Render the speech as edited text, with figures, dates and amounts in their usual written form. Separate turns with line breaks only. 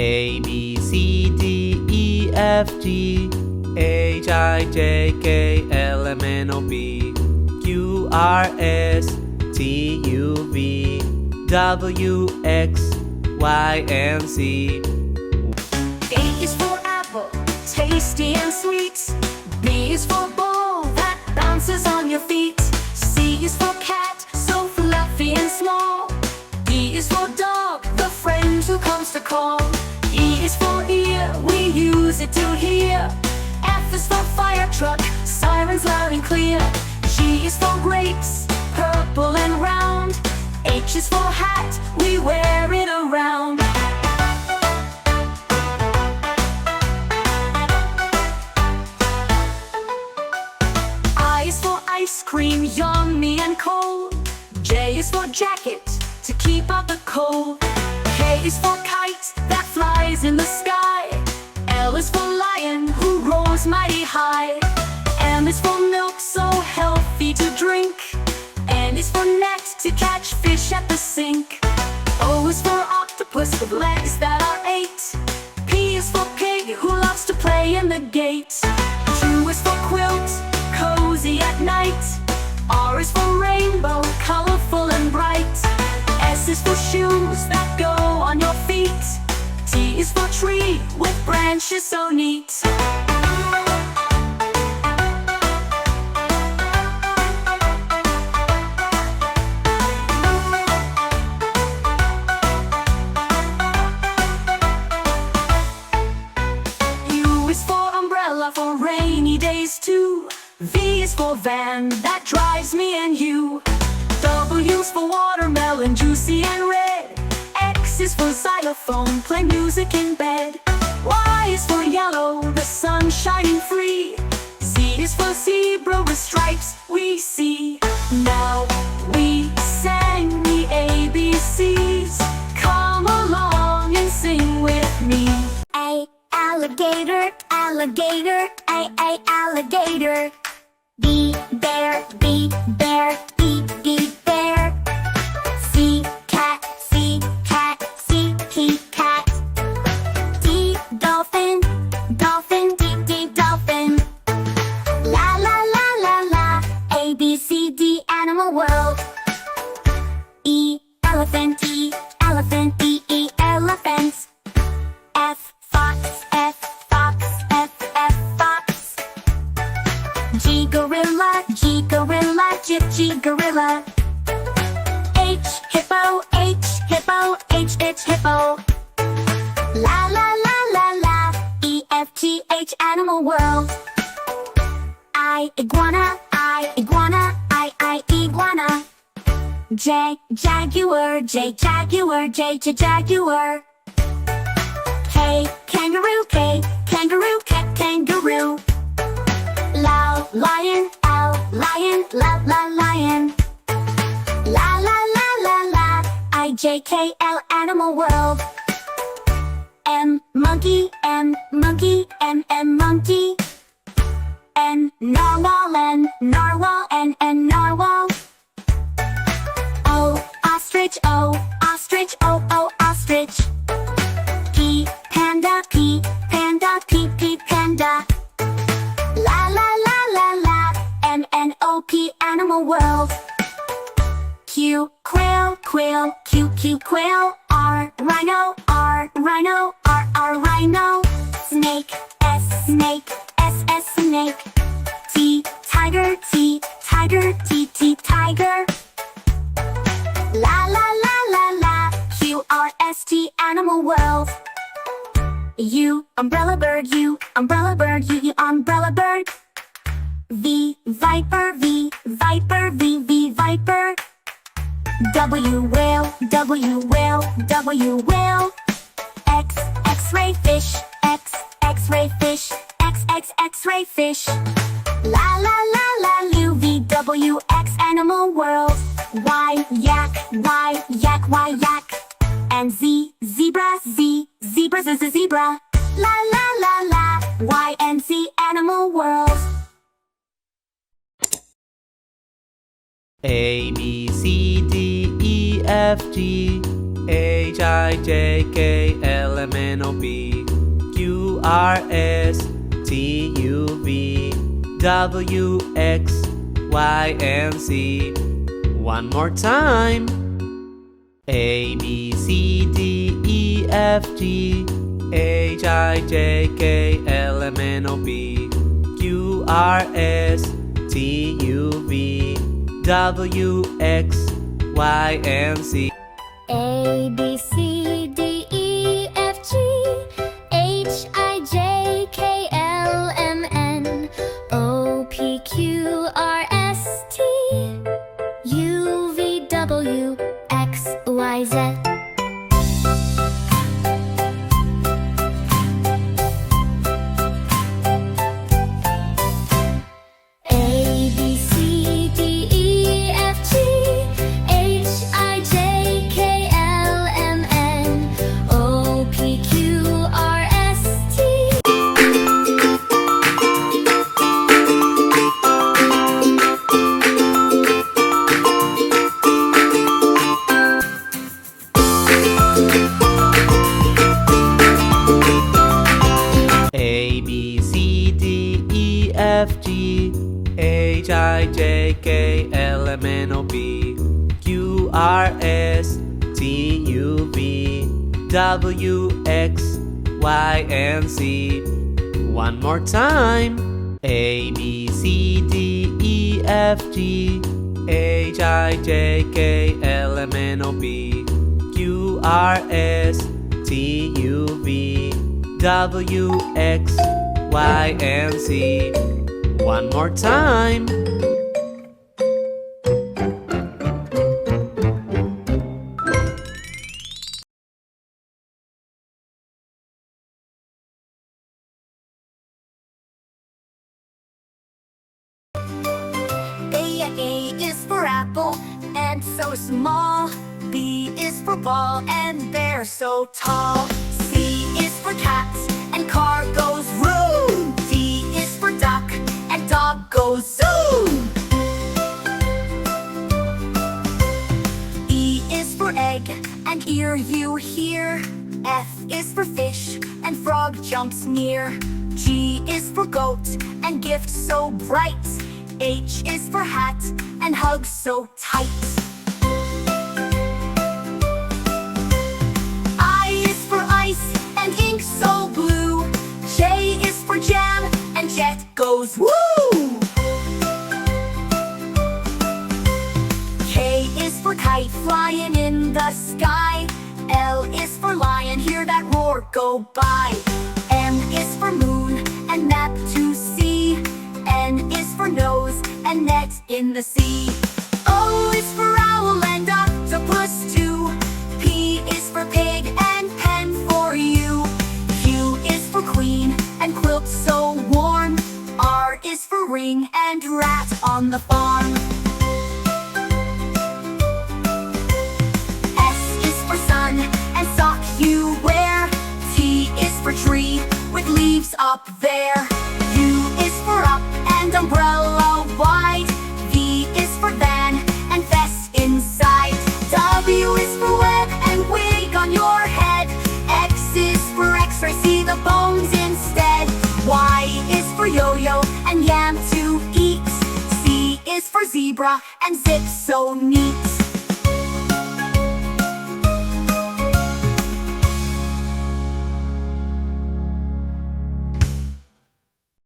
A, B, C, D, E, F, G, H, I, J, K, L, M, N, O, P, Q, R, S, T, U, V, W, X, Y, and Z.
A is for apple, tasty and sweet. B is for ball that bounces on your feet. C is for cat, so fluffy and small. D is for dog, the friend who comes to call. E is for ear, we use it to hear. F is for fire truck, sirens loud and clear. G is for grapes, purple and round. H is for hat, we wear it around. I is for ice cream, yummy and cold. J is for jacket, to keep out the cold. K is for kite, that flies in the sky. L is for lion, who roars mighty high. M is for milk, so healthy to drink. N is for net, to catch fish at the sink. O is for octopus with legs that are 8. P is for pig, who loves to play in the gate. Q is for quilt, cozy at night. R is for rainbow, colorful and bright. S is for shoes that go on your feet. T is for tree, with branches so neat. U is for umbrella, for rainy days too. V is for van, that drives me and you. W is for watermelon, juicy and red. X is for xylophone, play music in bed. Y is for yellow, the sun shining free. Z is for zebra, with stripes we see. Now we sang the ABCs. Come along and sing with me.
A, alligator, alligator, A, alligator. B, bear, B, bear, B, bear. C, cat, C, cat. D, dolphin, dolphin, D, dolphin. La, la, la, la, la, A, B, C, D, animal world. E, elephant, E, elephant. F, fox, fox. G, gorilla, G, gorilla. H, hippo, hippo. La, la, la, la, la, E, F, G, H, animal world. I, iguana, iguana. J, jaguar, J, jaguar. K, kangaroo, kangaroo. Lion, lion. La, la, la, la, la, IJKL, animal world. M, monkey, monkey. N, narwhal, narwhal. O, ostrich, ostrich. P, panda, panda. La, la, la, la, la, MNOP, animal world. Q, quail, quail. R, rhino, R, rhino. Snake, S, snake. T, tiger, tiger. La, la, la, la, la, QRST, animal world. U, umbrella bird, U, umbrella bird. V, viper, V, viper. W, whale. X, x-ray fish, X-ray fish. La, la, la, la, U, X, animal world. Y, yak. And Z, zebra, zebra. La, la, la, la, Y and Z, animal world.
A, B, C, D, E, F, G, H, I, J, K, L, M, N, P, Q, R, S, T, U, V, W, X, Y, and Z. One more time. A, B, C, D, E, F, G, H, I, J, K, L, M, N, O, P, Q, R, S, T, U, V, W, X, Y, and Z.
A, B, C, D, E, F, G, H, I, J, K, L, M, N, O, P, Q, R, S, T, U, V, W, X, Y, Z. A, B, C, D, E, F, G, H, I, J, K, L, M, N, O, P, Q, R, S, T.
A, B, C, D, E, F, G, H, I, J, K, L, M, N, O, P, Q, R, S, T, U, V, W, X, Y, and Z. One more time. A, B, C, D, E, F, G, H, I, J, K, L, M, N, O, P, Q, R, S, T, U, V, W, X, Y, and Z. One more time.
A is for apple, and so small. B is for ball, and they're so tall. C is for cat, and car goes room. D is for duck, and dog goes zoom. E is for egg, and ear you hear. F is for fish, and frog jumps near. G is for goat, and gift so bright. H is for hat, and hug so tight. I is for ice, and ink so blue. J is for jam, and jet goes woo. K is for kite, flying in the sky. L is for lion, hear that roar go by. M is for moon, and map to see. N is for nose, and net in the sea. O is for owl, and octopus too. P is for pig, and pen for you. Q is for queen, and quilt so warm. R is for ring, and rat on the farm. S is for sun, and sock you wear. T is for tree, with leaves up there. U is for up, and umbrella wide. V is for van, and vest inside. W is for web, and wig on your head. X is for x-ray, see the bones instead. Y is for yo-yo, and yam to eat. Z is for zebra, and zip so neat.